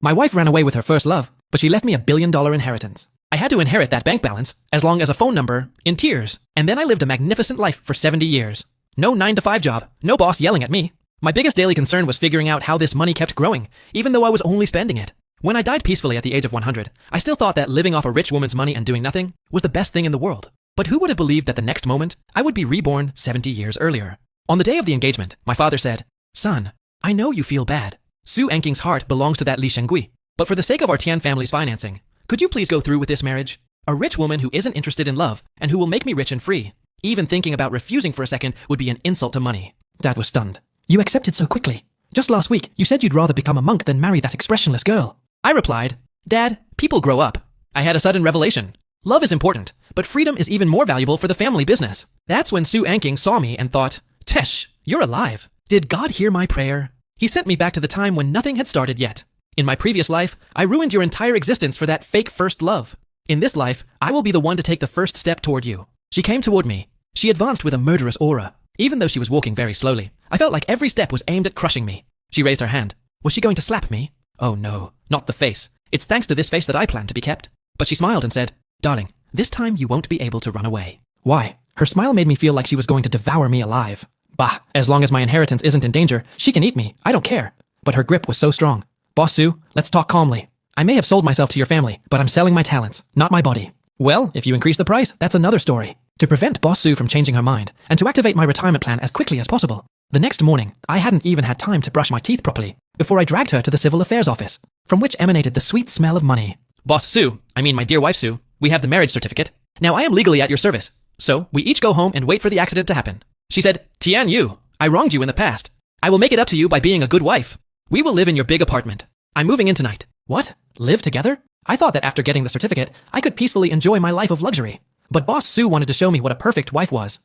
My wife ran away with her first love, but she left me $1 billion inheritance. I had to inherit that bank balance, as long as a phone number, in tears, and then I lived a magnificent life for 70 years. No 9-to-5 job, no boss yelling at me. My biggest daily concern was figuring out how this money kept growing, even though I was only spending it. When I died peacefully at the age of 100, I still thought that living off a rich woman's money and doing nothing was the best thing in the world. But who would have believed that the next moment, I would be reborn 70 years earlier? On the day of the engagement, my father said, "Son, I know you feel bad. Su Anking's heart belongs to that Li Shengui. But for the sake of our Tian family's financing, could you please go through with this marriage? A rich woman who isn't interested in love and who will make me rich and free. Even thinking about refusing for a second would be an insult to money." Dad was stunned. "You accepted so quickly. Just last week, you said you'd rather become a monk than marry that expressionless girl." I replied, "Dad, people grow up." I had a sudden revelation. Love is important, but freedom is even more valuable for the family business. That's when Su Anking saw me and thought, "Tesh, you're alive. Did God hear my prayer?" He sent me back to the time when nothing had started yet. "In my previous life, I ruined your entire existence for that fake first love. In this life, I will be the one to take the first step toward you." She came toward me. She advanced with a murderous aura. Even though she was walking very slowly, I felt like every step was aimed at crushing me. She raised her hand. Was she going to slap me? Oh no, not the face. It's thanks to this face that I plan to be kept. But she smiled and said, "Darling, this time you won't be able to run away." Why? Her smile made me feel like she was going to devour me alive. Bah, as long as my inheritance isn't in danger, she can eat me. I don't care. But her grip was so strong. "Boss Su, let's talk calmly. I may have sold myself to your family, but I'm selling my talents, not my body." Well, if you increase the price, that's another story. To prevent Boss Su from changing her mind, and to activate my retirement plan as quickly as possible, the next morning, I hadn't even had time to brush my teeth properly before I dragged her to the civil affairs office, from which emanated the sweet smell of money. "Boss Su, I mean my dear wife Su, we have the marriage certificate. Now I am legally at your service. So we each go home and wait for the accident to happen." She said, "Tian Yu, I wronged you in the past. I will make it up to you by being a good wife. We will live in your big apartment. I'm moving in tonight." What? Live together? I thought that after getting the certificate, I could peacefully enjoy my life of luxury. But Boss Su wanted to show me what a perfect wife was.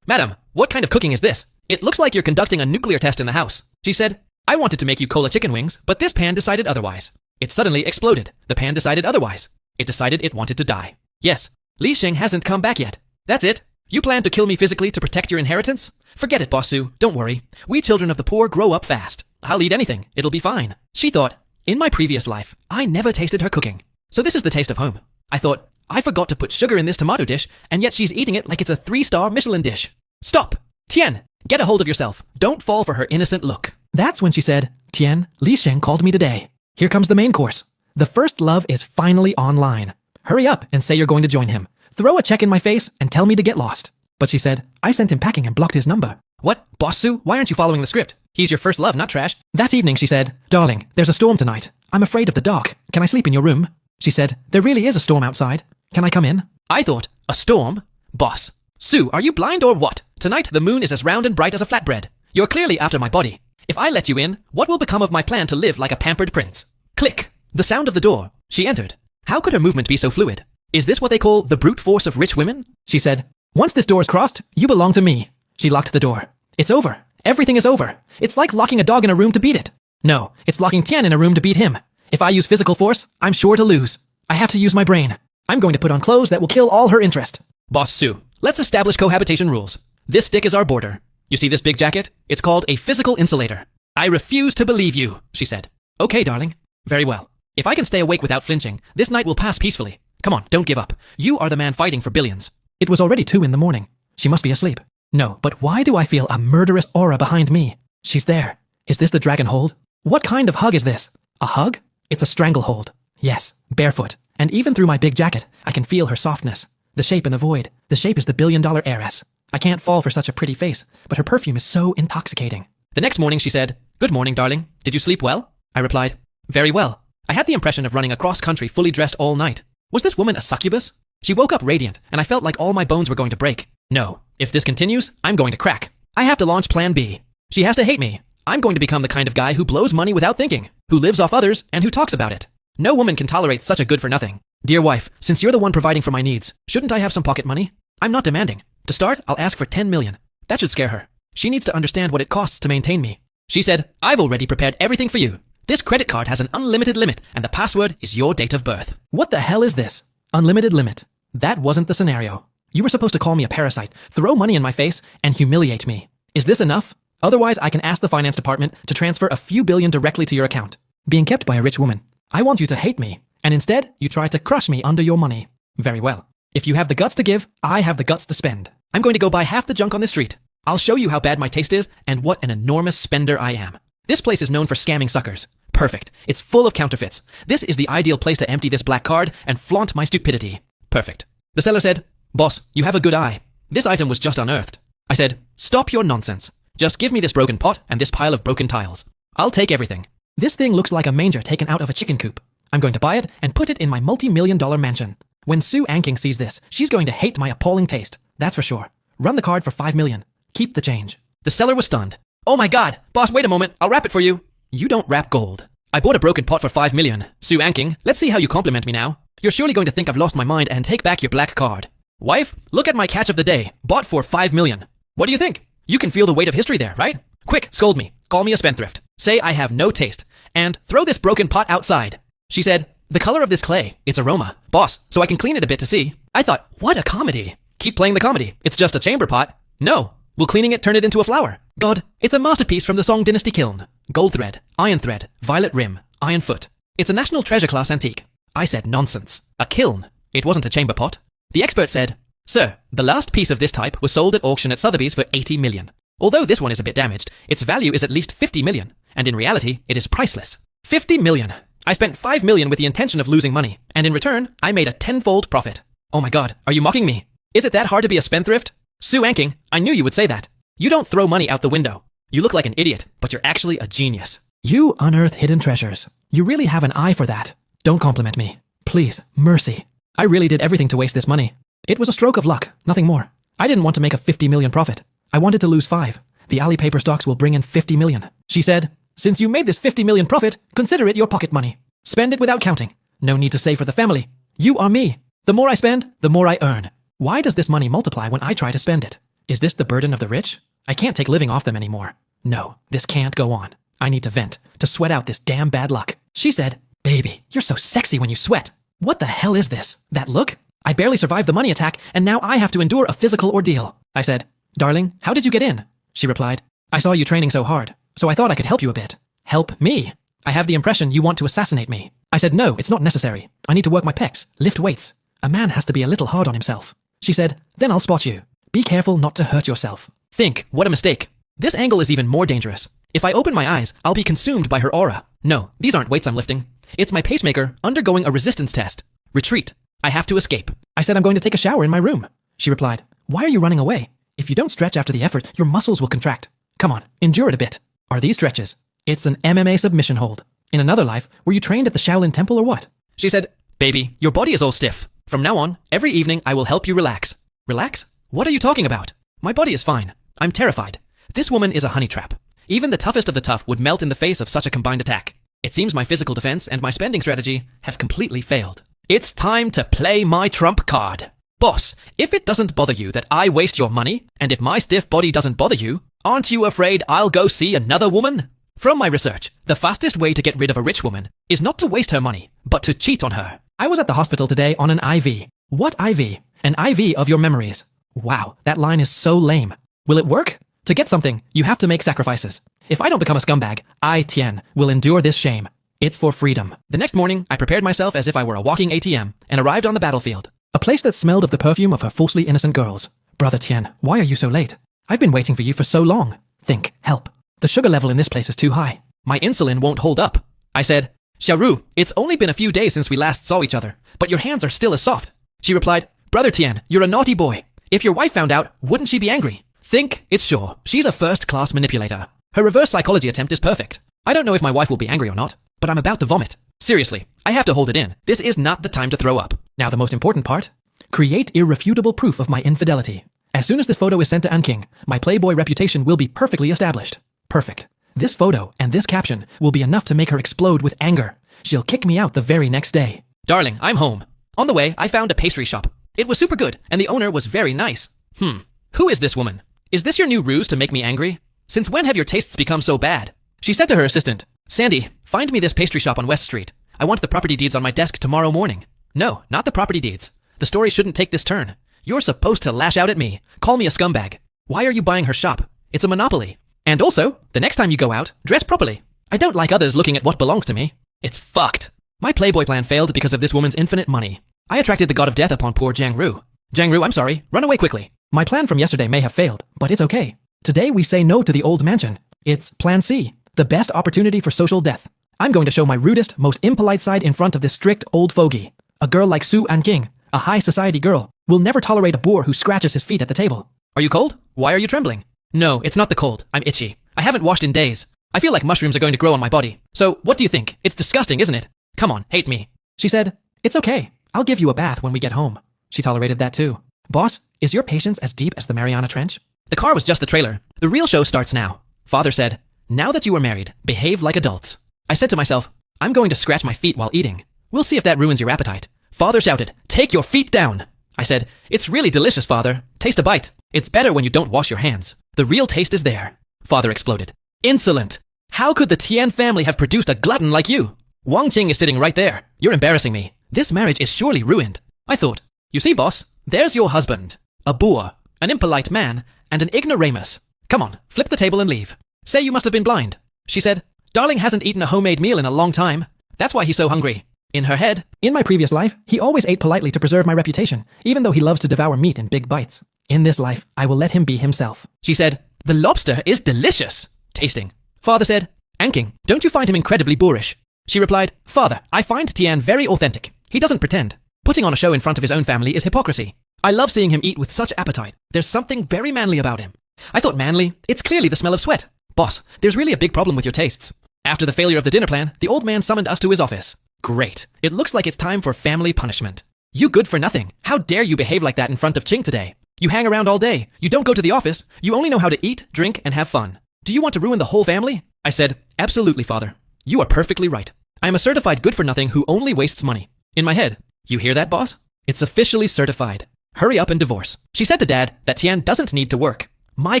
"Madam, what kind of cooking is this? It looks like you're conducting a nuclear test in the house." She said, "I wanted to make you cola chicken wings, but this pan decided otherwise." It suddenly exploded. The pan decided otherwise. It decided it wanted to die. "Yes, Li Sheng hasn't come back yet. That's it? You plan to kill me physically to protect your inheritance? Forget it, Boss Su. Don't worry. We children of the poor grow up fast. I'll eat anything. It'll be fine." She thought, in my previous life, I never tasted her cooking. So this is the taste of home. I thought, I forgot to put sugar in this tomato dish, and yet she's eating it like it's a 3-star Michelin dish. "Stop! Tian, get a hold of yourself. Don't fall for her innocent look." That's when she said, "Tian, Li Sheng called me today. Here comes the main course. The first love is finally online. Hurry up and say you're going to join him. Throw a check in my face and tell me to get lost." But she said, "I sent him packing and blocked his number." What? Boss Su, why aren't you following the script? He's your first love, not trash. That evening she said, "Darling, there's a storm tonight. I'm afraid of the dark. Can I sleep in your room?" She said, "There really is a storm outside. Can I come in?" I thought, a storm? Boss Su, are you blind or what? Tonight the moon is as round and bright as a flatbread. You're clearly after my body. If I let you in, what will become of my plan to live like a pampered prince? Click. The sound of the door. She entered. How could her movement be so fluid? Is this what they call the brute force of rich women? She said, "Once this door is crossed, you belong to me." She locked the door. It's over. Everything is over. It's like locking a dog in a room to beat it. No, it's locking Tian in a room to beat him. If I use physical force, I'm sure to lose. I have to use my brain. I'm going to put on clothes that will kill all her interest. Boss Su, let's establish cohabitation rules. This stick is our border. You see this big jacket? It's called a physical insulator. I refuse to believe you, she said. Okay, darling. Very well. If I can stay awake without flinching, this night will pass peacefully. Come on, don't give up. You are the man fighting for billions. It was already 2 in the morning. She must be asleep. No, but why do I feel a murderous aura behind me? She's there. Is this the dragon hold? What kind of hug is this? A hug? It's a stranglehold. Yes, barefoot. And even through my big jacket, I can feel her softness. The shape in the void. The shape is the billion-dollar heiress. I can't fall for such a pretty face, but her perfume is so intoxicating. The next morning she said, "Good morning, darling. Did you sleep well?" I replied, "Very well." I had the impression of running across country fully dressed all night. Was this woman a succubus? She woke up radiant, and I felt like all my bones were going to break. No, if this continues, I'm going to crack. I have to launch Plan B. She has to hate me. I'm going to become the kind of guy who blows money without thinking, who lives off others, and who talks about it. No woman can tolerate such a good-for-nothing. Dear wife, since you're the one providing for my needs, shouldn't I have some pocket money? I'm not demanding. To start, I'll ask for 10 million. That should scare her. She needs to understand what it costs to maintain me. She said, "I've already prepared everything for you. This credit card has an unlimited limit, and the password is your date of birth." What the hell is this? Unlimited limit. That wasn't the scenario. You were supposed to call me a parasite, throw money in my face, and humiliate me. Is this enough? Otherwise, I can ask the finance department to transfer a few billion directly to your account. Being kept by a rich woman. I want you to hate me, and instead you try to crush me under your money. Very well. If you have the guts to give, I have the guts to spend. I'm going to go buy half the junk on the street. I'll show you how bad my taste is and what an enormous spender I am. This place is known for scamming suckers. Perfect. It's full of counterfeits. This is the ideal place to empty this black card and flaunt my stupidity. Perfect. The seller said, "Boss, you have a good eye. This item was just unearthed." I said, "Stop your nonsense. Just give me this broken pot and this pile of broken tiles. I'll take everything. This thing looks like a manger taken out of a chicken coop. I'm going to buy it and put it in my multi-million-dollar mansion. When Sue Anking sees this, she's going to hate my appalling taste. That's for sure. Run the card for $5 million. Keep the change." The seller was stunned. "Oh my god! Boss, wait a moment. I'll wrap it for you." "You don't wrap gold. I bought a broken pot for $5 million. Sue Anking, let's see how you compliment me now. You're surely going to think I've lost my mind and take back your black card. Wife, look at my catch of the day. Bought for $5 million. What do you think? You can feel the weight of history there, right? Quick, scold me. Call me a spendthrift. Say I have no taste. And throw this broken pot outside." She said, "The color of this clay, its aroma. Boss, so I can clean it a bit to see." I thought, what a comedy. Keep playing the comedy. It's just a chamber pot. No. Will cleaning it turn it into a flower? God, it's a masterpiece from the Song Dynasty kiln. Gold thread, iron thread, violet rim, iron foot. It's a national treasure class antique. I said nonsense. A kiln. It wasn't a chamber pot. The expert said, "Sir, the last piece of this type was sold at auction at Sotheby's for $80 million. Although this one is a bit damaged, its value is at least $50 million, and in reality, it is priceless." $50 million. I spent $5 million with the intention of losing money, and in return, I made a tenfold profit. Oh my god, are you mocking me? Is it that hard to be a spendthrift? Sue Anking, I knew you would say that. You don't throw money out the window. You look like an idiot, but you're actually a genius. You unearth hidden treasures. You really have an eye for that. Don't compliment me. Please, mercy. I really did everything to waste this money. It was a stroke of luck, nothing more. I didn't want to make a $50 million profit. I wanted to lose 5. The Alley paper stocks will bring in $50 million. She said, "Since you made this $50 million profit, consider it your pocket money. Spend it without counting. No need to save for the family. You are me. The more I spend, the more I earn. Why does this money multiply when I try to spend it? Is this the burden of the rich? I can't take living off them anymore. No, this can't go on. I need to vent, to sweat out this damn bad luck." She said, "Baby, you're so sexy when you sweat. What the hell is this? That look? I barely survived the money attack, and now I have to endure a physical ordeal." I said, "Darling, how did you get in?" She replied, "I saw you training so hard, so I thought I could help you a bit." "Help me? I have the impression you want to assassinate me." I said, "No, it's not necessary. I need to work my pecs, lift weights. A man has to be a little hard on himself." She said, "Then I'll spot you. Be careful not to hurt yourself." Think, what a mistake. This angle is even more dangerous. If I open my eyes, I'll be consumed by her aura. No, these aren't weights I'm lifting. It's my pacemaker undergoing a resistance test. Retreat. I have to escape. I said, "I'm going to take a shower in my room." She replied, "Why are you running away? If you don't stretch after the effort, your muscles will contract. Come on, endure it a bit." Are these stretches? It's an MMA submission hold. In another life, were you trained at the Shaolin Temple or what? She said, "Baby, your body is all stiff. From now on, every evening I will help you relax." Relax? What are you talking about? My body is fine. I'm terrified. This woman is a honey trap. Even the toughest of the tough would melt in the face of such a combined attack. It seems my physical defense and my spending strategy have completely failed. It's time to play my trump card. Boss, if it doesn't bother you that I waste your money, and if my stiff body doesn't bother you, aren't you afraid I'll go see another woman? From my research, the fastest way to get rid of a rich woman is not to waste her money, but to cheat on her. I was at the hospital today on an IV. What IV? An IV of your memories. Wow, that line is so lame. Will it work? To get something, you have to make sacrifices. If I don't become a scumbag, I, Tien, will endure this shame. It's for freedom. The next morning, I prepared myself as if I were a walking ATM and arrived on the battlefield. A place that smelled of the perfume of her falsely innocent girls. Brother Tien, why are you so late? I've been waiting for you for so long. Think, help. The sugar level in this place is too high. My insulin won't hold up. I said, "Xiaoru, it's only been a few days since we last saw each other, but your hands are still as soft." She replied, "Brother Tien, you're a naughty boy. If your wife found out, wouldn't she be angry?" Think, it's sure. She's a first-class manipulator. Her reverse psychology attempt is perfect. I don't know if my wife will be angry or not, but I'm about to vomit. Seriously, I have to hold it in. This is not the time to throw up. Now the most important part. Create irrefutable proof of my infidelity. As soon as this photo is sent to Anking, my Playboy reputation will be perfectly established. Perfect. This photo and this caption will be enough to make her explode with anger. She'll kick me out the very next day. "Darling, I'm home. On the way, I found a pastry shop. It was super good, and the owner was very nice. Who is this woman? Is this your new ruse to make me angry? Since when have your tastes become so bad?" She said to her assistant, "Sandy, find me this pastry shop on West Street. I want the property deeds on my desk tomorrow morning." No, not the property deeds. The story shouldn't take this turn. You're supposed to lash out at me, call me a scumbag. Why are you buying her shop? It's a monopoly. And also, the next time you go out, dress properly. I don't like others looking at what belongs to me. It's fucked. My Playboy plan failed because of this woman's infinite money. I attracted the god of death upon poor Jiang Ru. Jiang Ru, I'm sorry. Run away quickly. My plan from yesterday may have failed, but it's okay. Today we say no to the old mansion. It's Plan C, the best opportunity for social death. I'm going to show my rudest, most impolite side in front of this strict old fogey. A girl like Su Anqing, a high society girl, will never tolerate a boor who scratches his feet at the table. Are you cold? Why are you trembling? No, it's not the cold. I'm itchy. I haven't washed in days. I feel like mushrooms are going to grow on my body. So, what do you think? It's disgusting, isn't it? Come on, hate me. She said, it's okay. I'll give you a bath when we get home. She tolerated that too. Boss, is your patience as deep as the Mariana Trench? The car was just the trailer. The real show starts now. Father said, now that you are married, behave like adults. I said to myself, I'm going to scratch my feet while eating. We'll see if that ruins your appetite. Father shouted, take your feet down. I said, it's really delicious, Father. Taste a bite. It's better when you don't wash your hands. The real taste is there. Father exploded. Insolent! How could the Tian family have produced a glutton like you? Wang Qing is sitting right there. You're embarrassing me. This marriage is surely ruined. I thought, you see, boss, there's your husband. A boor, an impolite man, and an ignoramus. Come on, flip the table and leave. Say you must have been blind. She said, darling hasn't eaten a homemade meal in a long time. That's why he's so hungry. In her head, in my previous life, he always ate politely to preserve my reputation, even though he loves to devour meat in big bites. In this life, I will let him be himself. She said, the lobster is delicious. Tasting. Father said, Anqing, don't you find him incredibly boorish? She replied, Father, I find Tian very authentic. He doesn't pretend. Putting on a show in front of his own family is hypocrisy. I love seeing him eat with such appetite. There's something very manly about him. I thought manly? It's clearly the smell of sweat. Boss, there's really a big problem with your tastes. After the failure of the dinner plan, the old man summoned us to his office. Great. It looks like it's time for family punishment. You good for nothing. How dare you behave like that in front of Qing today? You hang around all day. You don't go to the office. You only know how to eat, drink, and have fun. Do you want to ruin the whole family? I said, absolutely, Father. You are perfectly right. I am a certified good-for-nothing who only wastes money. In my head, you hear that, boss? It's officially certified. Hurry up and divorce. She said to Dad that Tian doesn't need to work. My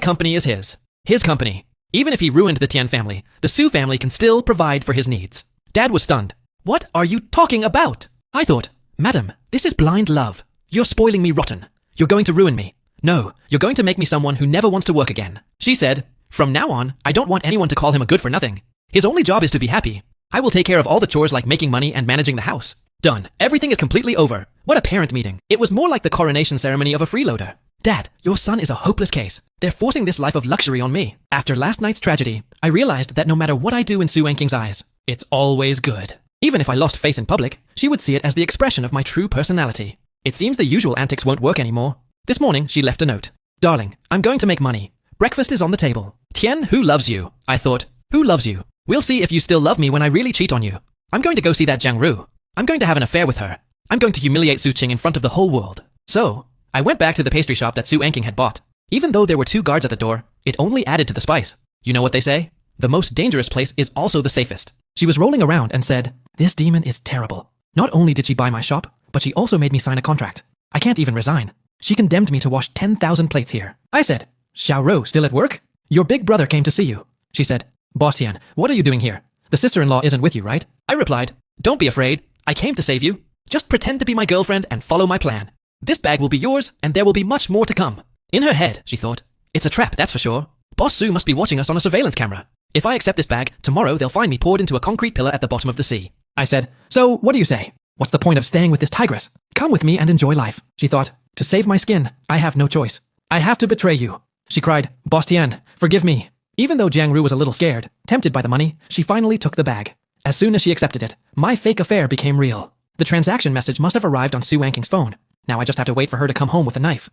company is his. His company. Even if he ruined the Tian family, the Su family can still provide for his needs. Dad was stunned. What are you talking about? I thought, Madam, this is blind love. You're spoiling me rotten. You're going to ruin me. No, you're going to make me someone who never wants to work again. She said, from now on, I don't want anyone to call him a good-for-nothing. His only job is to be happy. I will take care of all the chores like making money and managing the house. Done. Everything is completely over. What a parent meeting. It was more like the coronation ceremony of a freeloader. Dad, your son is a hopeless case. They're forcing this life of luxury on me. After last night's tragedy, I realized that no matter what I do in Su Anqing's eyes, it's always good. Even if I lost face in public, she would see it as the expression of my true personality. It seems the usual antics won't work anymore. This morning, she left a note. Darling, I'm going to make money. Breakfast is on the table. Tian, who loves you? I thought, who loves you? We'll see if you still love me when I really cheat on you. I'm going to go see that Jiang Ru. I'm going to have an affair with her. I'm going to humiliate Su Qing in front of the whole world. So, I went back to the pastry shop that Su Anqing had bought. Even though there were 2 guards at the door, it only added to the spice. You know what they say? The most dangerous place is also the safest. She was rolling around and said, this demon is terrible. Not only did she buy my shop, but she also made me sign a contract. I can't even resign. She condemned me to wash 10,000 plates here. I said, Xiao Rou still at work? Your big brother came to see you. She said, Boss Tian, what are you doing here? The sister-in-law isn't with you, right? I replied, don't be afraid. I came to save you. Just pretend to be my girlfriend and follow my plan. This bag will be yours, and there will be much more to come. In her head, she thought, it's a trap, that's for sure. Boss Su must be watching us on a surveillance camera. If I accept this bag, tomorrow they'll find me poured into a concrete pillar at the bottom of the sea. I said, so what do you say? What's the point of staying with this tigress? Come with me and enjoy life. She thought, to save my skin, I have no choice. I have to betray you. She cried, Boss Tian, forgive me. Even though Jiang Ru was a little scared, tempted by the money, she finally took the bag. As soon as she accepted it, my fake affair became real. The transaction message must have arrived on Su Anqing's phone. Now I just have to wait for her to come home with a knife.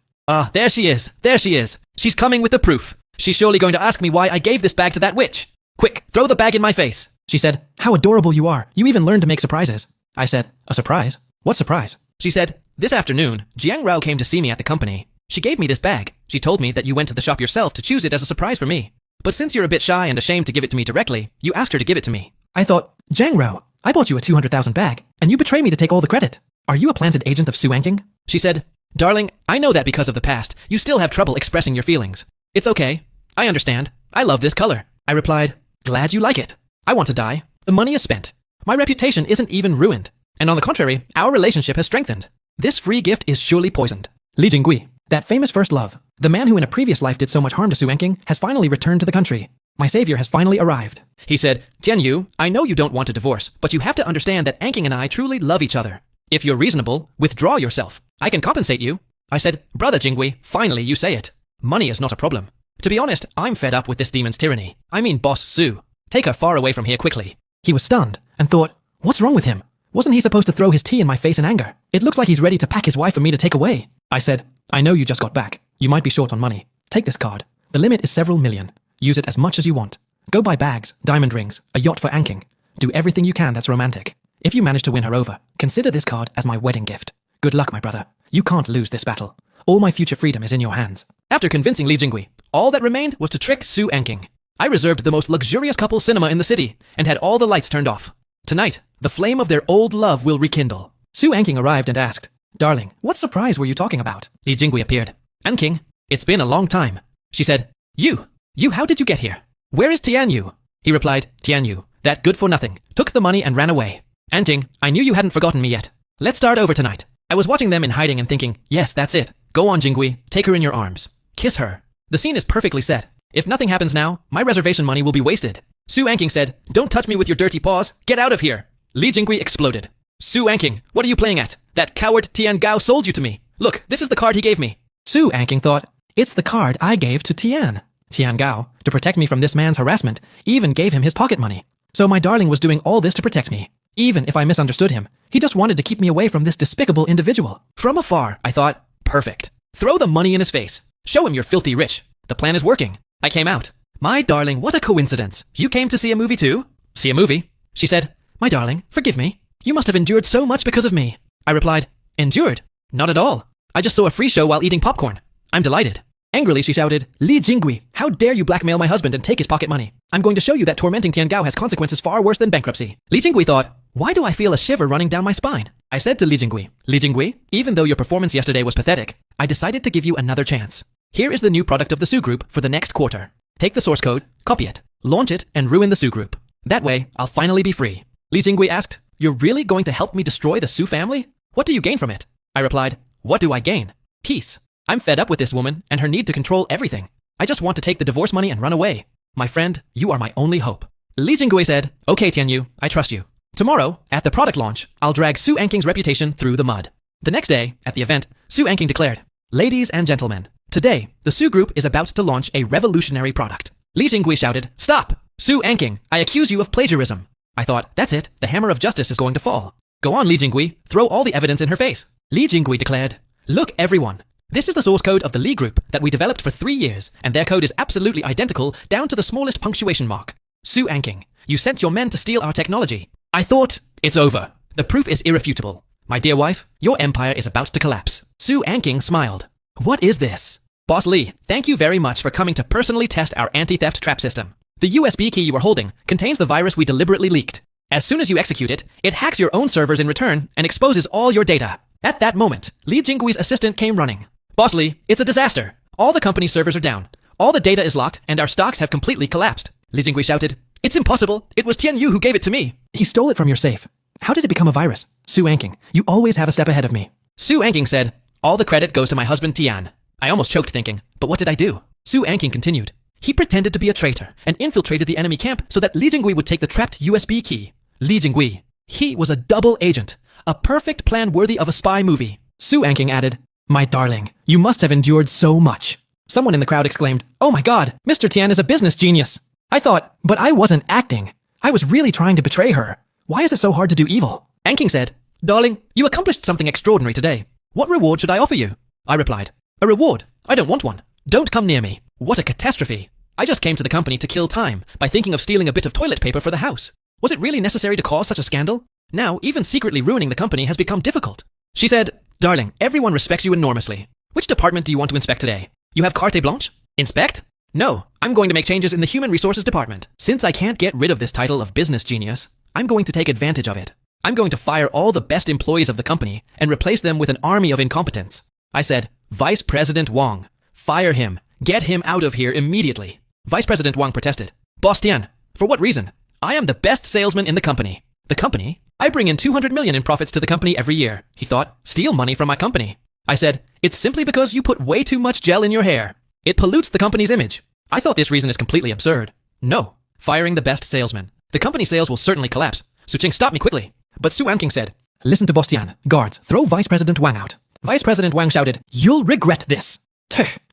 There she is. There she is. She's coming with the proof. She's surely going to ask me why I gave this bag to that witch. Quick, throw the bag in my face. She said, how adorable you are. You even learned to make surprises. I said, a surprise? What surprise? She said, this afternoon, Jiang Rao came to see me at the company. She gave me this bag. She told me that you went to the shop yourself to choose it as a surprise for me. But since you're a bit shy and ashamed to give it to me directly, you asked her to give it to me. I thought, Jiang Rao, I bought you a 200,000 bag, and you betray me to take all the credit. Are you a planted agent of Su Anqing? She said, darling, I know that because of the past, you still have trouble expressing your feelings. It's okay. I understand. I love this color. I replied, glad you like it. I want to die. The money is spent. My reputation isn't even ruined. And on the contrary, our relationship has strengthened. This free gift is surely poisoned. Li Jingui, that famous first love, the man who in a previous life did so much harm to Su Anqing, has finally returned to the country. My savior has finally arrived. He said, Tianyu, I know you don't want a divorce, but you have to understand that Anking and I truly love each other. If you're reasonable, withdraw yourself. I can compensate you. I said, Brother Jingui, finally you say it. Money is not a problem. To be honest, I'm fed up with this demon's tyranny. I mean Boss Su. Take her far away from here quickly. He was stunned and thought, what's wrong with him? Wasn't he supposed to throw his tea in my face in anger? It looks like he's ready to pack his wife for me to take away. I said, I know you just got back. You might be short on money. Take this card. The limit is several million. Use it as much as you want. Go buy bags, diamond rings, a yacht for Anking. Do everything you can that's romantic. If you manage to win her over, consider this card as my wedding gift. Good luck, my brother. You can't lose this battle. All my future freedom is in your hands. After convincing Li Jingui, all that remained was to trick Su Anking. I reserved the most luxurious couple cinema in the city and had all the lights turned off. Tonight, the flame of their old love will rekindle. Su Anking arrived and asked, Darling, what surprise were you talking about? Li Jingui appeared. Anking, it's been a long time. She said, You, how did you get here? Where is Tianyu? He replied, Tianyu, that good-for-nothing, took the money and ran away. Anting, I knew you hadn't forgotten me yet. Let's start over tonight. I was watching them in hiding and thinking, yes, that's it. Go on, Jingui, take her in your arms. Kiss her. The scene is perfectly set. If nothing happens now, my reservation money will be wasted. Su Anking said, Don't touch me with your dirty paws. Get out of here. Li Jingui exploded. Su Anking, what are you playing at? That coward Tian Gao sold you to me. Look, this is the card he gave me. Su Anking thought, it's the card I gave to Tian. Tian Gao, to protect me from this man's harassment, even gave him his pocket money. So my darling was doing all this to protect me. Even if I misunderstood him, he just wanted to keep me away from this despicable individual. From afar, I thought, perfect. Throw the money in his face. Show him you're filthy rich. The plan is working. I came out. My darling, what a coincidence. You came to see a movie too? See a movie? She said, My darling, forgive me. You must have endured so much because of me. I replied, Endured? Not at all. I just saw a free show while eating popcorn. I'm delighted. Angrily, she shouted, Li Jingui, how dare you blackmail my husband and take his pocket money? I'm going to show you that tormenting Tian Gao has consequences far worse than bankruptcy. Li Jingui thought, why do I feel a shiver running down my spine? I said to Li Jingui, even though your performance yesterday was pathetic, I decided to give you another chance. Here is the new product of the Su Group for the next quarter. Take the source code, copy it, launch it, and ruin the Su Group. That way, I'll finally be free. Li Jingui asked, You're really going to help me destroy the Su family? What do you gain from it? I replied, What do I gain? Peace. I'm fed up with this woman and her need to control everything. I just want to take the divorce money and run away. My friend, you are my only hope. Li Jingui said, Okay, Tianyu, I trust you. Tomorrow, at the product launch, I'll drag Su Anking's reputation through the mud. The next day, at the event, Su Anking declared, Ladies and gentlemen, today, the Su Group is about to launch a revolutionary product. Li Jingui shouted, Stop! Su Anking, I accuse you of plagiarism. I thought, that's it, the hammer of justice is going to fall. Go on, Li Jingui, throw all the evidence in her face. Li Jingui declared, Look everyone, this is the source code of the Li Group that we developed for 3 years, and their code is absolutely identical down to the smallest punctuation mark. Su Anking, you sent your men to steal our technology. I thought, it's over. The proof is irrefutable. My dear wife, your empire is about to collapse. Su Anking smiled. What is this? Boss Li, thank you very much for coming to personally test our anti-theft trap system. The USB key you are holding contains the virus we deliberately leaked. As soon as you execute it, it hacks your own servers in return and exposes all your data. At that moment, Li Jingui's assistant came running. Boss Li, it's a disaster. All the company's servers are down. All the data is locked and our stocks have completely collapsed. Li Jingui shouted, It's impossible. It was Tianyu who gave it to me. He stole it from your safe. How did it become a virus? Su Anking, you always have a step ahead of me. Su Anking said, All the credit goes to my husband Tian. I almost choked thinking, but what did I do? Su Anking continued. He pretended to be a traitor and infiltrated the enemy camp so that Li Jingui would take the trapped USB key. Li Jingui. He was a double agent. A perfect plan worthy of a spy movie. Su Anking added, My darling, you must have endured so much. Someone in the crowd exclaimed, Oh my god, Mr. Tian is a business genius. I thought, but I wasn't acting. I was really trying to betray her. Why is it so hard to do evil? Anking said, Darling, you accomplished something extraordinary today. What reward should I offer you? I replied, A reward? I don't want one. Don't come near me. What a catastrophe. I just came to the company to kill time by thinking of stealing a bit of toilet paper for the house. Was it really necessary to cause such a scandal? Now, even secretly ruining the company has become difficult. She said, Darling, everyone respects you enormously. Which department do you want to inspect today? You have carte blanche? Inspect? No, I'm going to make changes in the human resources department. Since I can't get rid of this title of business genius, I'm going to take advantage of it. I'm going to fire all the best employees of the company and replace them with an army of incompetents. I said, Vice President Wang, fire him. Get him out of here immediately. Vice President Wang protested. Boss Tian, for what reason? I am the best salesman in the company. The company? I bring in 200 million in profits to the company every year. He thought, steal money from my company. I said, it's simply because you put way too much gel in your hair. It pollutes the company's image. I thought this reason is completely absurd. No. Firing the best salesman. The company sales will certainly collapse. Su Qing stopped me quickly. But Su Anking said, "Listen to Boss Tian. Guards, throw Vice President Wang out." Vice President Wang shouted, "You'll regret this."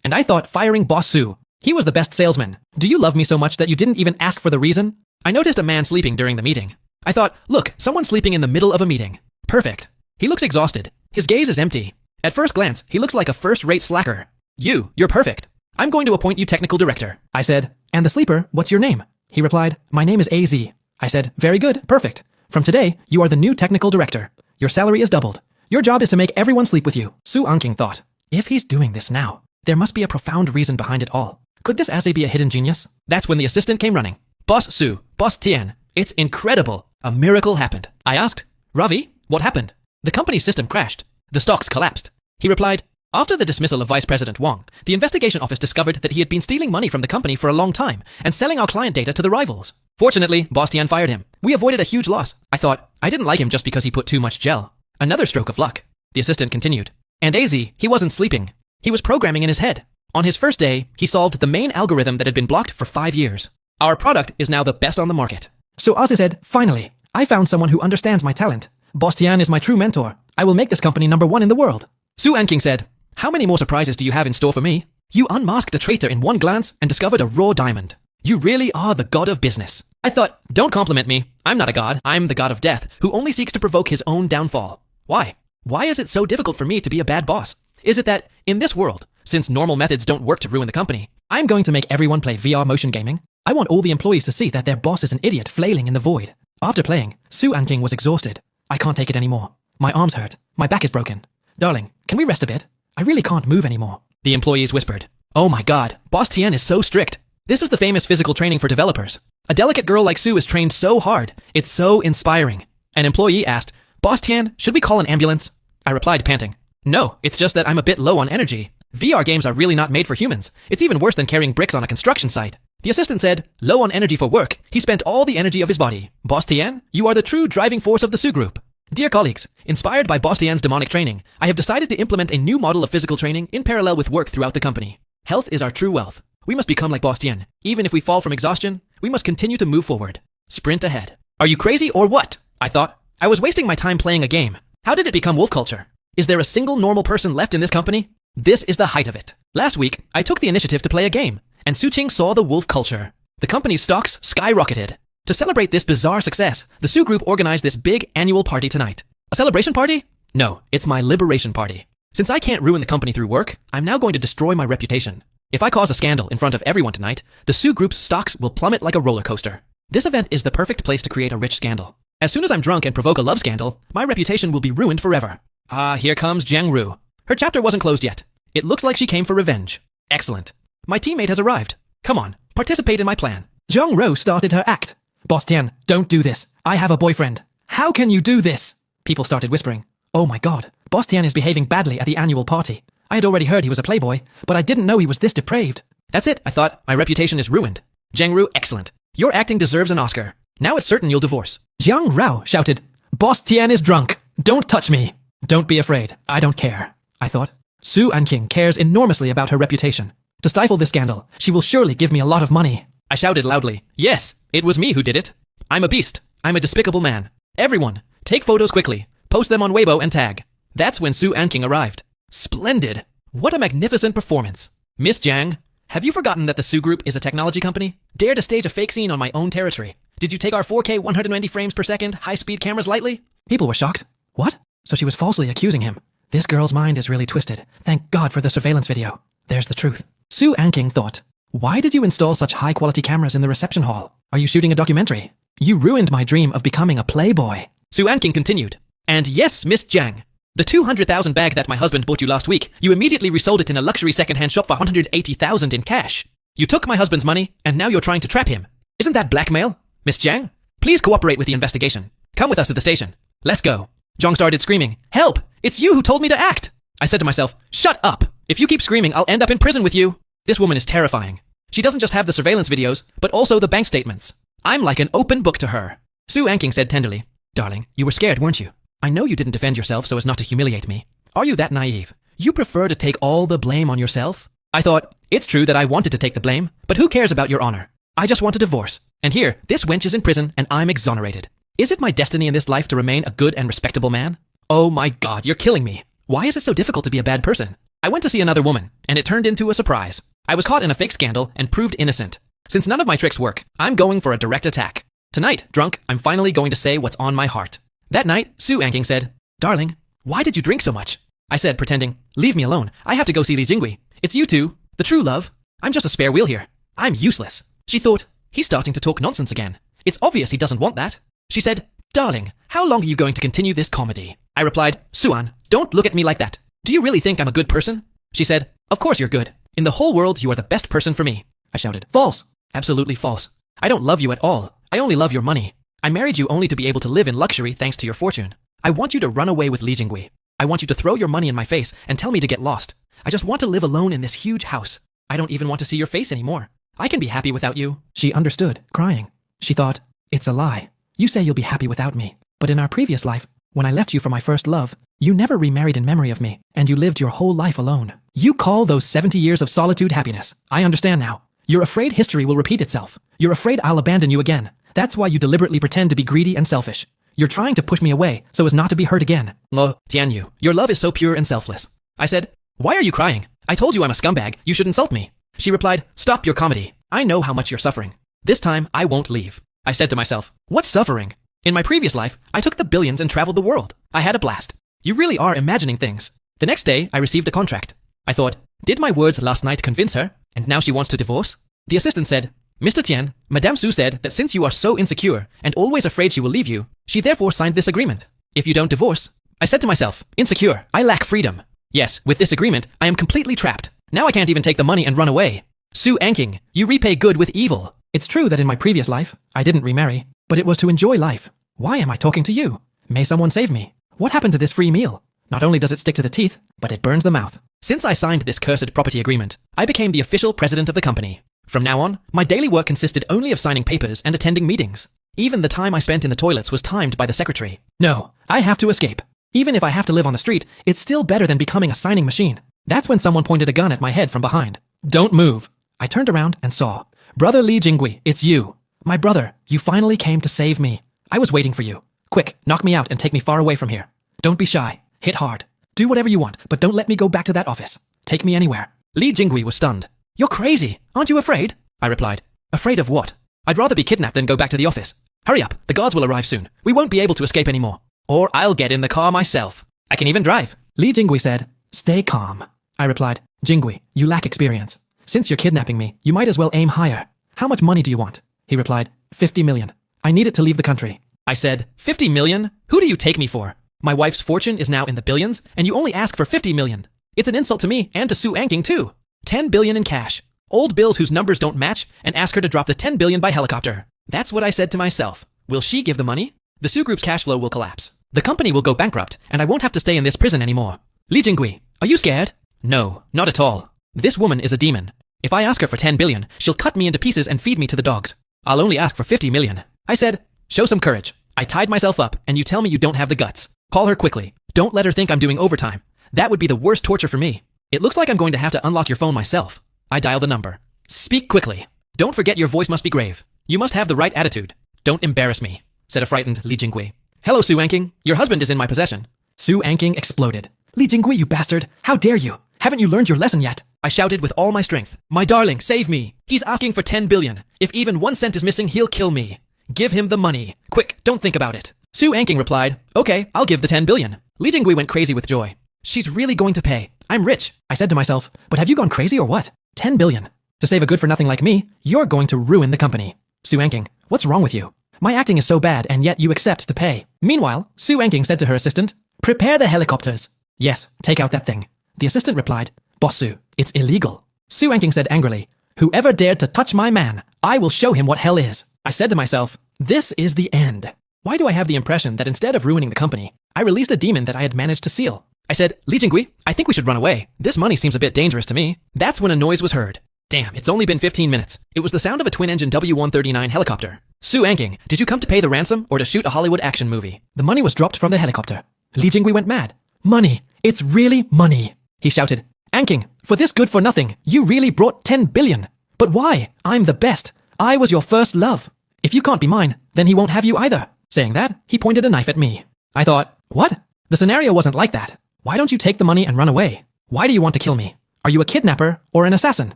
And I thought firing Boss Su. He was the best salesman. Do you love me so much that you didn't even ask for the reason? I noticed a man sleeping during the meeting. I thought, look, someone sleeping in the middle of a meeting. Perfect. He looks exhausted. His gaze is empty. At first glance, he looks like a first-rate slacker. You're perfect. I'm going to appoint you technical director. I said, "And the sleeper, what's your name?" He replied, "My name is AZ. I said, "Very good, perfect. From today, you are the new technical director. Your salary is doubled. Your job is to make everyone sleep with you." Su Anking thought, if he's doing this now, there must be a profound reason behind it all. Could this essay be a hidden genius? That's when the assistant came running. "Boss Su, Boss Tian, it's incredible. A miracle happened." I asked, "Ravi, what happened?" "The company's system crashed. The stocks collapsed." He replied, "After the dismissal of Vice President Wang, the investigation office discovered that he had been stealing money from the company for a long time and selling our client data to the rivals. Fortunately, Boss Tian fired him. We avoided a huge loss. I thought, I didn't like him just because he put too much gel. Another stroke of luck." The assistant continued. "And AZ, he wasn't sleeping. He was programming in his head. On his first day, he solved the main algorithm that had been blocked for 5 years. Our product is now the best on the market." So Ozzy said, "Finally, I found someone who understands my talent. Boss Tian is my true mentor. I will make this company #1 in the world." Su Anking said, "How many more surprises do you have in store for me? You unmasked a traitor in one glance and discovered a raw diamond. You really are the god of business." I thought, don't compliment me. I'm not a god. I'm the god of death, who only seeks to provoke his own downfall. Why? Why is it so difficult for me to be a bad boss? Is it that, in this world, since normal methods don't work to ruin the company, I'm going to make everyone play VR motion gaming? I want all the employees to see that their boss is an idiot flailing in the void. After playing, Su Anking was exhausted. I can't take it anymore. My arms hurt. My back is broken. Darling, can we rest a bit? I really can't move anymore. The employees whispered, "Oh my god, Boss Tian is so strict. This is the famous physical training for developers. A delicate girl like Su is trained so hard. It's so inspiring." An employee asked, "Boss Tian, should we call an ambulance?" I replied, panting, "No, it's just that I'm a bit low on energy. VR games are really not made for humans. It's even worse than carrying bricks on a construction site." The assistant said, "Low on energy for work, he spent all the energy of his body. Boss Tian, you are the true driving force of the Su Group." Dear colleagues, inspired by Boss Tian's demonic training, I have decided to implement a new model of physical training in parallel with work throughout the company. Health is our true wealth. We must become like Boss Tian. Even if we fall from exhaustion, we must continue to move forward. Sprint ahead. Are you crazy or what? I thought. I was wasting my time playing a game. How did it become wolf culture? Is there a single normal person left in this company? This is the height of it. Last week, I took the initiative to play a game, and Su Qing saw the wolf culture. The company's stocks skyrocketed. To celebrate this bizarre success, the Su Group organized this big annual party tonight. A celebration party? No, it's my liberation party. Since I can't ruin the company through work, I'm now going to destroy my reputation. If I cause a scandal in front of everyone tonight, the Su Group's stocks will plummet like a roller coaster. This event is the perfect place to create a rich scandal. As soon as I'm drunk and provoke a love scandal, my reputation will be ruined forever. Ah, here comes Jiang Ru. Her chapter wasn't closed yet. It looks like she came for revenge. Excellent. My teammate has arrived. Come on, participate in my plan. Jiang Ru started her act. "Boss Tian, don't do this. I have a boyfriend. How can you do this?" People started whispering. Oh my god, Boss Tian is behaving badly at the annual party. I had already heard he was a playboy, but I didn't know he was this depraved. That's it, I thought. My reputation is ruined. Jiang Ru, excellent. Your acting deserves an Oscar. Now it's certain you'll divorce. Jiang Rao shouted, "Boss Tian is drunk. Don't touch me." Don't be afraid. I don't care. I thought. Su Anking cares enormously about her reputation. To stifle this scandal, she will surely give me a lot of money. I shouted loudly, "Yes, it was me who did it. I'm a beast. I'm a despicable man. Everyone, take photos quickly. Post them on Weibo and tag." That's when Su Anking arrived. Splendid. What a magnificent performance. Miss Jiang, have you forgotten that the Su Group is a technology company? Dare to stage a fake scene on my own territory. Did you take our 4K 190 frames per second high-speed cameras lightly? People were shocked. What? So she was falsely accusing him. This girl's mind is really twisted. Thank God for the surveillance video. There's the truth. Su Anking thought, why did you install such high-quality cameras in the reception hall? Are you shooting a documentary? You ruined my dream of becoming a playboy. Su Anking continued, and yes, Miss Jiang, the 200,000 bag that my husband bought you last week, you immediately resold it in a luxury second-hand shop for 180,000 in cash. You took my husband's money, and now you're trying to trap him. Isn't that blackmail? Miss Jiang, please cooperate with the investigation. Come with us to the station. Let's go. Zhang started screaming, "Help! It's you who told me to act!" I said to myself, "Shut up! If you keep screaming, I'll end up in prison with you." This woman is terrifying. She doesn't just have the surveillance videos, but also the bank statements. I'm like an open book to her. Su Anking said tenderly, "Darling, you were scared, weren't you? I know you didn't defend yourself so as not to humiliate me. Are you that naive? You prefer to take all the blame on yourself?" I thought, it's true that I wanted to take the blame, but who cares about your honor? I just want a divorce. And here, this wench is in prison and I'm exonerated. Is it my destiny in this life to remain a good and respectable man? Oh my God, you're killing me. Why is it so difficult to be a bad person? I went to see another woman, and it turned into a surprise. I was caught in a fake scandal and proved innocent. Since none of my tricks work, I'm going for a direct attack. Tonight, drunk, I'm finally going to say what's on my heart. That night, Su Anking said, "Darling, why did you drink so much?" I said, pretending, "Leave me alone. I have to go see Li Jingui. It's you two, the true love. I'm just a spare wheel here. I'm useless." She thought, "He's starting to talk nonsense again. It's obvious he doesn't want that." She said, "Darling, how long are you going to continue this comedy?" I replied, "Suan, don't look at me like that. Do you really think I'm a good person?" She said, "Of course you're good. In the whole world, you are the best person for me." I shouted, "False. Absolutely false. I don't love you at all. I only love your money. I married you only to be able to live in luxury thanks to your fortune. I want you to run away with Li Jingui. I want you to throw your money in my face and tell me to get lost. I just want to live alone in this huge house. I don't even want to see your face anymore. I can be happy without you." She understood, crying. She thought, "It's a lie. You say you'll be happy without me. But in our previous life, when I left you for my first love, you never remarried in memory of me, and you lived your whole life alone. You call those 70 years of solitude happiness. I understand now. You're afraid history will repeat itself. You're afraid I'll abandon you again. That's why you deliberately pretend to be greedy and selfish. You're trying to push me away so as not to be hurt again. Lo, Tianyu, your love is so pure and selfless." I said, "Why are you crying? I told you I'm a scumbag. You should insult me." She replied, "Stop your comedy. I know how much you're suffering. This time, I won't leave." I said to myself, "What's suffering? In my previous life, I took the billions and traveled the world. I had a blast. You really are imagining things." The next day, I received a contract. I thought, did my words last night convince her? And now she wants to divorce? The assistant said, "Mr. Tian, Madame Su said that since you are so insecure and always afraid she will leave you, she therefore signed this agreement. If you don't divorce." I said to myself, insecure, I lack freedom. Yes, with this agreement, I am completely trapped. Now I can't even take the money and run away. Su Anking, you repay good with evil. It's true that in my previous life, I didn't remarry, but it was to enjoy life. Why am I talking to you? May someone save me? What happened to this free meal? Not only does it stick to the teeth, but it burns the mouth. Since I signed this cursed property agreement, I became the official president of the company. From now on, my daily work consisted only of signing papers and attending meetings. Even the time I spent in the toilets was timed by the secretary. No, I have to escape. Even if I have to live on the street, it's still better than becoming a signing machine. That's when someone pointed a gun at my head from behind. "Don't move." I turned around and saw, "Brother Li Jingui, it's you. My brother, you finally came to save me. I was waiting for you. Quick, knock me out and take me far away from here. Don't be shy. Hit hard. Do whatever you want, but don't let me go back to that office. Take me anywhere." Li Jingui was stunned. "You're crazy. Aren't you afraid?" I replied. "Afraid of what? I'd rather be kidnapped than go back to the office. Hurry up, the guards will arrive soon. We won't be able to escape anymore. Or I'll get in the car myself. I can even drive." Li Jingui said, "Stay calm." I replied, "Jingui, you lack experience. Since you're kidnapping me, you might as well aim higher. How much money do you want?" He replied, 50 million. I need it to leave the country." I said, 50 million? Who do you take me for? My wife's fortune is now in the billions, and you only ask for 50 million. It's an insult to me and to Su Anking too. 10 billion in cash. Old bills whose numbers don't match, and ask her to drop the 10 billion by helicopter. That's what I said to myself. Will she give the money? The Su Group's cash flow will collapse. The company will go bankrupt, and I won't have to stay in this prison anymore. Li Jingui, are you scared? No, not at all. This woman is a demon. If I ask her for 10 billion, she'll cut me into pieces and feed me to the dogs. I'll only ask for 50 million. I said, show some courage. I tied myself up, and you tell me you don't have the guts. Call her quickly. Don't let her think I'm doing overtime. That would be the worst torture for me. It looks like I'm going to have to unlock your phone myself. I dial the number. Speak quickly. Don't forget your voice must be grave. You must have the right attitude. Don't embarrass me, said a frightened Li Jingui. Hello, Su Anking. Your husband is in my possession. Su Anking exploded. Li Jingui, you bastard. How dare you? Haven't you learned your lesson yet? I shouted with all my strength. My darling, save me. He's asking for 10 billion. If even 1 cent is missing, he'll kill me. Give him the money. Quick, don't think about it. Su Anking replied, okay, I'll give the 10 billion. Li Jingui went crazy with joy. She's really going to pay. I'm rich. I said to myself, but have you gone crazy or what? 10 billion. To save a good-for-nothing like me, you're going to ruin the company. Su Anking, what's wrong with you? My acting is so bad, and yet you accept to pay. Meanwhile, Su Anking said to her assistant, prepare the helicopters. Yes, take out that thing. The assistant replied, Boss Su, it's illegal. Su Anking said angrily, whoever dared to touch my man, I will show him what hell is. I said to myself, this is the end. Why do I have the impression that instead of ruining the company, I released a demon that I had managed to seal? I said, Li Jingui, I think we should run away. This money seems a bit dangerous to me. That's when a noise was heard. Damn, it's only been 15 minutes. It was the sound of a twin-engine W-139 helicopter. Su Anking, did you come to pay the ransom or to shoot a Hollywood action movie? The money was dropped from the helicopter. Li Jingui went mad. Money! It's really money! He shouted, Anking, for this good for nothing, you really brought 10 billion. But why? I'm the best. I was your first love. If you can't be mine, then he won't have you either. Saying that, he pointed a knife at me. I thought, what? The scenario wasn't like that. Why don't you take the money and run away? Why do you want to kill me? Are you a kidnapper or an assassin?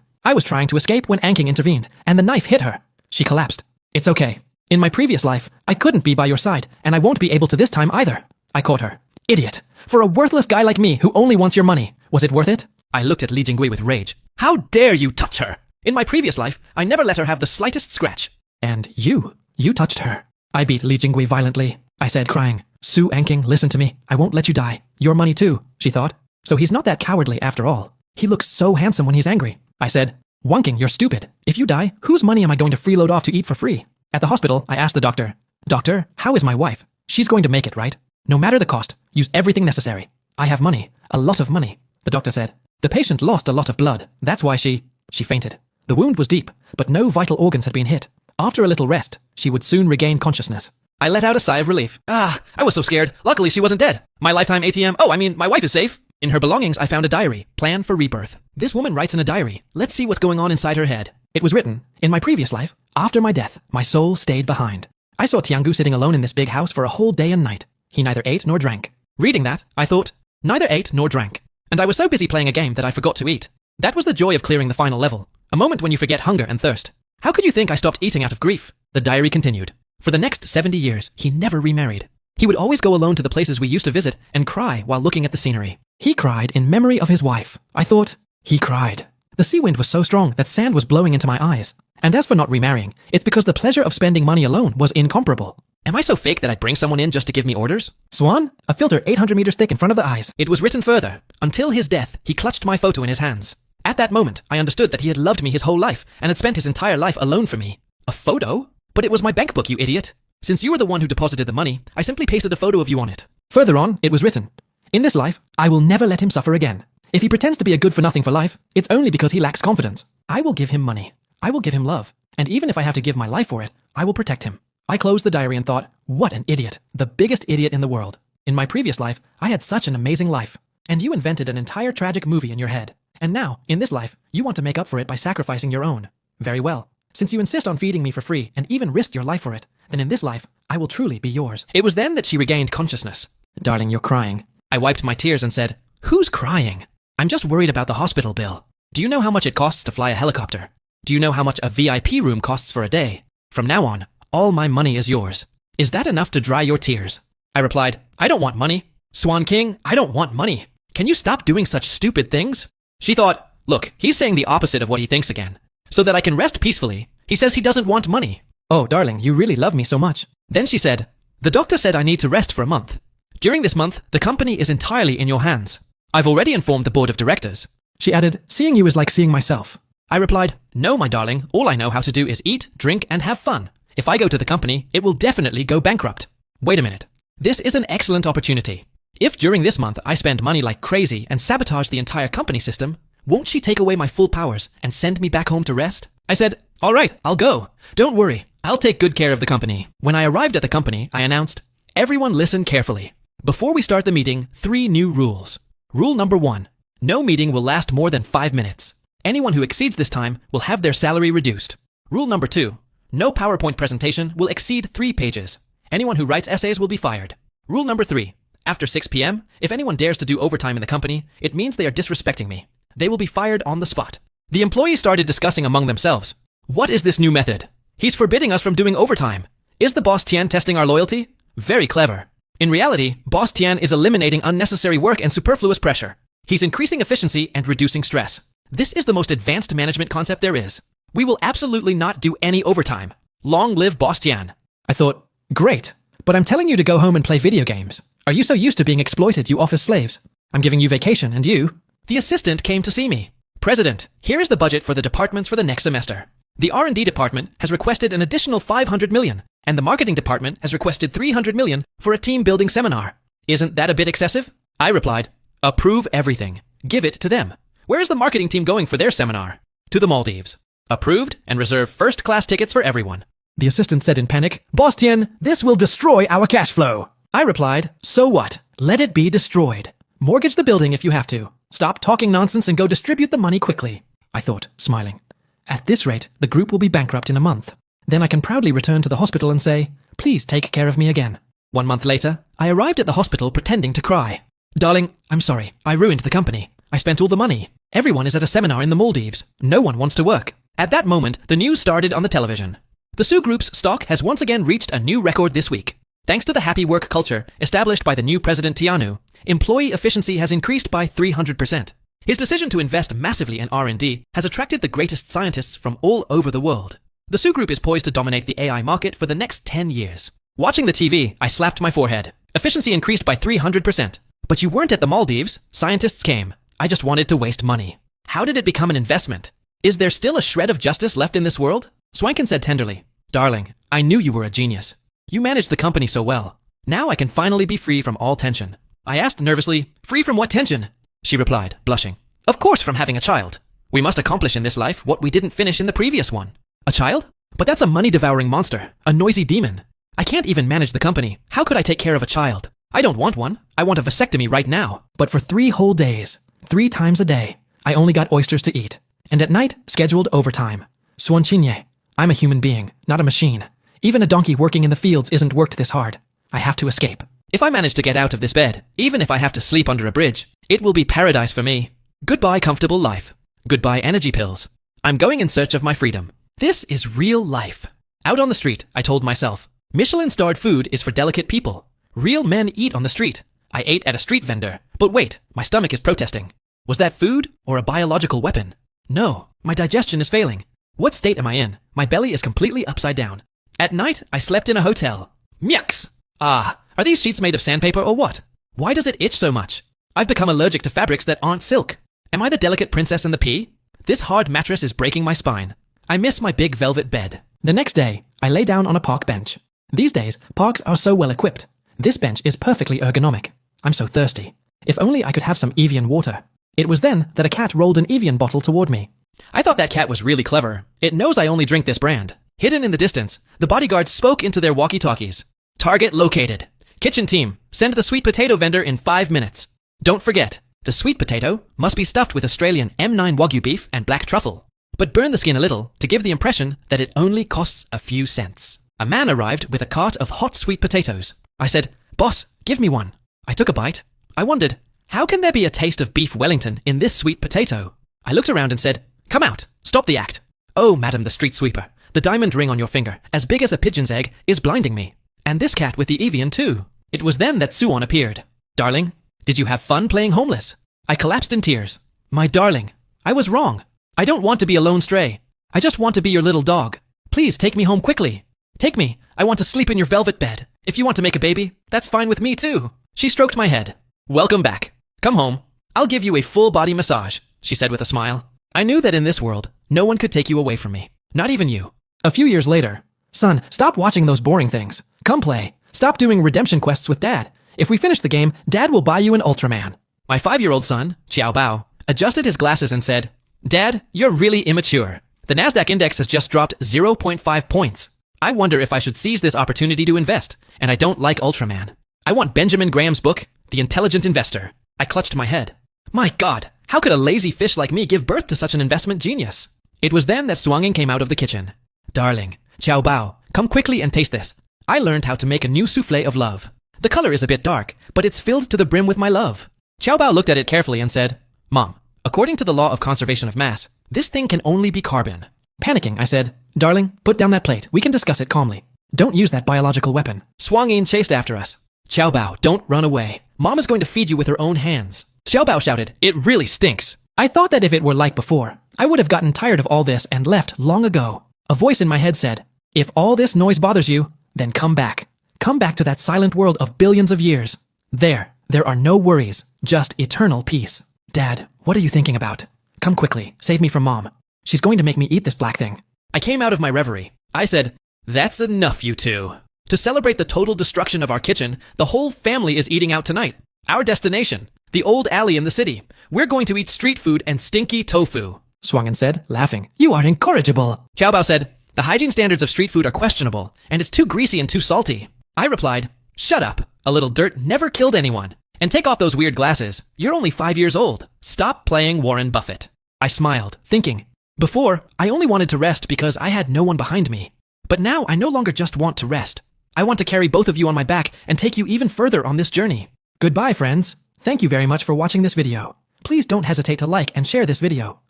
I was trying to escape when Anking intervened, and the knife hit her. She collapsed. It's okay. In my previous life, I couldn't be by your side, and I won't be able to this time either. I caught her. Idiot. For a worthless guy like me who only wants your money, was it worth it? I looked at Li Jingui with rage. How dare you touch her? In my previous life, I never let her have the slightest scratch. And you touched her. I beat Li Jingui violently. I said, crying, Su Anking, listen to me. I won't let you die. Your money too, she thought. So he's not that cowardly after all. He looks so handsome when he's angry. I said, Wonking, you're stupid. If you die, whose money am I going to freeload off to eat for free? At the hospital, I asked the doctor, Doctor, how is my wife? She's going to make it, right? No matter the cost, use everything necessary. I have money, a lot of money. The doctor said, the patient lost a lot of blood. That's why she fainted. The wound was deep, but no vital organs had been hit. After a little rest, she would soon regain consciousness. I let out a sigh of relief. I was so scared. Luckily, she wasn't dead. My lifetime ATM. My wife is safe. In her belongings, I found a diary, Plan for Rebirth. This woman writes in a diary. Let's see what's going on inside her head. It was written, in my previous life, after my death, my soul stayed behind. I saw Tiangu sitting alone in this big house for a whole day and night. He neither ate nor drank. Reading that, I thought, neither ate nor drank. And I was so busy playing a game that I forgot to eat. That was the joy of clearing the final level. A moment when you forget hunger and thirst. How could you think I stopped eating out of grief? The diary continued. For the next 70 years, he never remarried. He would always go alone to the places we used to visit and cry while looking at the scenery. He cried in memory of his wife. I thought, he cried. The sea wind was so strong that sand was blowing into my eyes. And as for not remarrying, it's because the pleasure of spending money alone was incomparable. Am I so fake that I'd bring someone in just to give me orders? Swan, a filter 800 meters thick in front of the eyes. It was written further. Until his death, he clutched my photo in his hands. At that moment, I understood that he had loved me his whole life and had spent his entire life alone for me. A photo? But it was my bank book, you idiot. Since you were the one who deposited the money, I simply pasted a photo of you on it. Further on, it was written, in this life, I will never let him suffer again. If he pretends to be a good-for-nothing for life, it's only because he lacks confidence. I will give him money. I will give him love. And even if I have to give my life for it, I will protect him. I closed the diary and thought, what an idiot. The biggest idiot in the world. In my previous life, I had such an amazing life. And you invented an entire tragic movie in your head. And now, in this life, you want to make up for it by sacrificing your own. Very well. Since you insist on feeding me for free and even risked your life for it, then in this life, I will truly be yours. It was then that she regained consciousness. Darling, you're crying. I wiped my tears and said, who's crying? I'm just worried about the hospital bill. Do you know how much it costs to fly a helicopter? Do you know how much a VIP room costs for a day? From now on, all my money is yours. Is that enough to dry your tears? I replied, I don't want money. Swan King, I don't want money. Can you stop doing such stupid things? She thought, look, he's saying the opposite of what he thinks again. So that I can rest peacefully, he says he doesn't want money. Oh, darling, you really love me so much. Then she said, the doctor said I need to rest for a month. During this month, the company is entirely in your hands. I've already informed the board of directors. She added, seeing you is like seeing myself. I replied, no, my darling, all I know how to do is eat, drink, and have fun. If I go to the company, it will definitely go bankrupt. Wait a minute. This is an excellent opportunity. If during this month I spend money like crazy and sabotage the entire company system, won't she take away my full powers and send me back home to rest? I said, all right, I'll go. Don't worry, I'll take good care of the company. When I arrived at the company, I announced, everyone listen carefully. Before we start the meeting, 3 new rules. Rule number 1, no meeting will last more than 5 minutes. Anyone who exceeds this time will have their salary reduced. Rule number 2, no PowerPoint presentation will exceed 3 pages. Anyone who writes essays will be fired. Rule number 3, after 6 p.m., if anyone dares to do overtime in the company, it means they are disrespecting me. They will be fired on the spot. The employees started discussing among themselves. What is this new method? He's forbidding us from doing overtime. Is the boss Tian testing our loyalty? Very clever. In reality, Boss Tian is eliminating unnecessary work and superfluous pressure. He's increasing efficiency and reducing stress. This is the most advanced management concept there is. We will absolutely not do any overtime. Long live Boss Tian. I thought, great, but I'm telling you to go home and play video games. Are you so used to being exploited, you office slaves? I'm giving you vacation, and you? The assistant came to see me. President, here is the budget for the departments for the next semester. The R&D department has requested an additional 500 million, and the marketing department has requested 300 million for a team-building seminar. Isn't that a bit excessive? I replied, approve everything. Give it to them. Where is the marketing team going for their seminar? To the Maldives. Approved and reserve first-class tickets for everyone. The assistant said in panic, Boss Tian, this will destroy our cash flow. I replied, so what? Let it be destroyed. Mortgage the building if you have to. Stop talking nonsense and go distribute the money quickly. I thought, smiling. At this rate, the group will be bankrupt in a month. Then I can proudly return to the hospital and say, please take care of me again. 1 month later, I arrived at the hospital pretending to cry. Darling, I'm sorry. I ruined the company. I spent all the money. Everyone is at a seminar in the Maldives. No one wants to work. At that moment, the news started on the television. The Sue Group's stock has once again reached a new record this week. Thanks to the happy work culture established by the new president Tianu, employee efficiency has increased by 300%. His decision to invest massively in R&D has attracted the greatest scientists from all over the world. The Sue Group is poised to dominate the AI market for the next 10 years. Watching the TV, I slapped my forehead. Efficiency increased by 300%. But you weren't at the Maldives. Scientists came. I just wanted to waste money. How did it become an investment? Is there still a shred of justice left in this world? Swankin said tenderly, Darling, I knew you were a genius. You managed the company so well. Now I can finally be free from all tension. I asked nervously, free from what tension? She replied, blushing, of course from having a child. We must accomplish in this life what we didn't finish in the previous one. A child? But that's a money-devouring monster, a noisy demon. I can't even manage the company. How could I take care of a child? I don't want one. I want a vasectomy right now. But for 3 whole days, 3 times a day, I only got oysters to eat. And at night, scheduled overtime. Swanchinye, I'm a human being, not a machine. Even a donkey working in the fields isn't worked this hard. I have to escape. If I manage to get out of this bed, even if I have to sleep under a bridge, it will be paradise for me. Goodbye comfortable life. Goodbye energy pills. I'm going in search of my freedom. This is real life. Out on the street, I told myself, Michelin-starred food is for delicate people. Real men eat on the street. I ate at a street vendor. But wait, my stomach is protesting. Was that food or a biological weapon? No, my digestion is failing. What state am I in? My belly is completely upside down. At night, I slept in a hotel. Myucks! Ah, are these sheets made of sandpaper or what? Why does it itch so much? I've become allergic to fabrics that aren't silk. Am I the delicate princess in the pea? This hard mattress is breaking my spine. I miss my big velvet bed. The next day, I lay down on a park bench. These days, parks are so well equipped. This bench is perfectly ergonomic. I'm so thirsty. If only I could have some Evian water. It was then that a cat rolled an Evian bottle toward me. I thought that cat was really clever. It knows I only drink this brand. Hidden in the distance, the bodyguards spoke into their walkie-talkies. Target located. Kitchen team, send the sweet potato vendor in 5 minutes. Don't forget, the sweet potato must be stuffed with Australian M9 Wagyu beef and black truffle. But burn the skin a little to give the impression that it only costs a few cents. A man arrived with a cart of hot sweet potatoes. I said, Boss, give me one. I took a bite. I wondered, how can there be a taste of beef Wellington in this sweet potato? I looked around and said, come out, stop the act. Oh, madam the street sweeper, the diamond ring on your finger, as big as a pigeon's egg, is blinding me. And this cat with the Evian too. It was then that Suwon appeared. Darling, did you have fun playing homeless? I collapsed in tears. My darling, I was wrong. I don't want to be a lone stray. I just want to be your little dog. Please take me home quickly. Take me. I want to sleep in your velvet bed. If you want to make a baby, that's fine with me too. She stroked my head. Welcome back. Come home. I'll give you a full body massage, she said with a smile. I knew that in this world, no one could take you away from me. Not even you. A few years later, son, stop watching those boring things. Come play. Stop doing redemption quests with Dad. If we finish the game, Dad will buy you an Ultraman. My 5-year-old son, Xiao Bao, adjusted his glasses and said, Dad, you're really immature. The Nasdaq index has just dropped 0.5 points. I wonder if I should seize this opportunity to invest, and I don't like Ultraman. I want Benjamin Graham's book, The Intelligent Investor. I clutched my head. My God, how could a lazy fish like me give birth to such an investment genius? It was then that Swanging came out of the kitchen. Darling, Xiao Bao, come quickly and taste this. I learned how to make a new souffle of love. The color is a bit dark, but it's filled to the brim with my love. Xiao Bao looked at it carefully and said, Mom, according to the law of conservation of mass, this thing can only be carbon. Panicking, I said, Darling, put down that plate. We can discuss it calmly. Don't use that biological weapon. Swangin chased after us. Xiao Bao, don't run away. Mom is going to feed you with her own hands. Xiao Bao shouted, It really stinks. I thought that if it were like before, I would have gotten tired of all this and left long ago. A voice in my head said, If all this noise bothers you, then come back. Come back to that silent world of billions of years. There are no worries, just eternal peace. Dad, what are you thinking about? Come quickly, save me from Mom. She's going to make me eat this black thing. I came out of my reverie. I said, That's enough, you two. To celebrate the total destruction of our kitchen, the whole family is eating out tonight. Our destination, the old alley in the city. We're going to eat street food and stinky tofu. Swangan said, laughing. You are incorrigible. Xiao Bao said, The hygiene standards of street food are questionable, and it's too greasy and too salty. I replied, Shut up. A little dirt never killed anyone. And take off those weird glasses. You're only 5 years old. Stop playing Warren Buffett. I smiled, thinking, Before, I only wanted to rest because I had no one behind me. But now I no longer just want to rest. I want to carry both of you on my back and take you even further on this journey. Goodbye, friends. Thank you very much for watching this video. Please don't hesitate to like and share this video.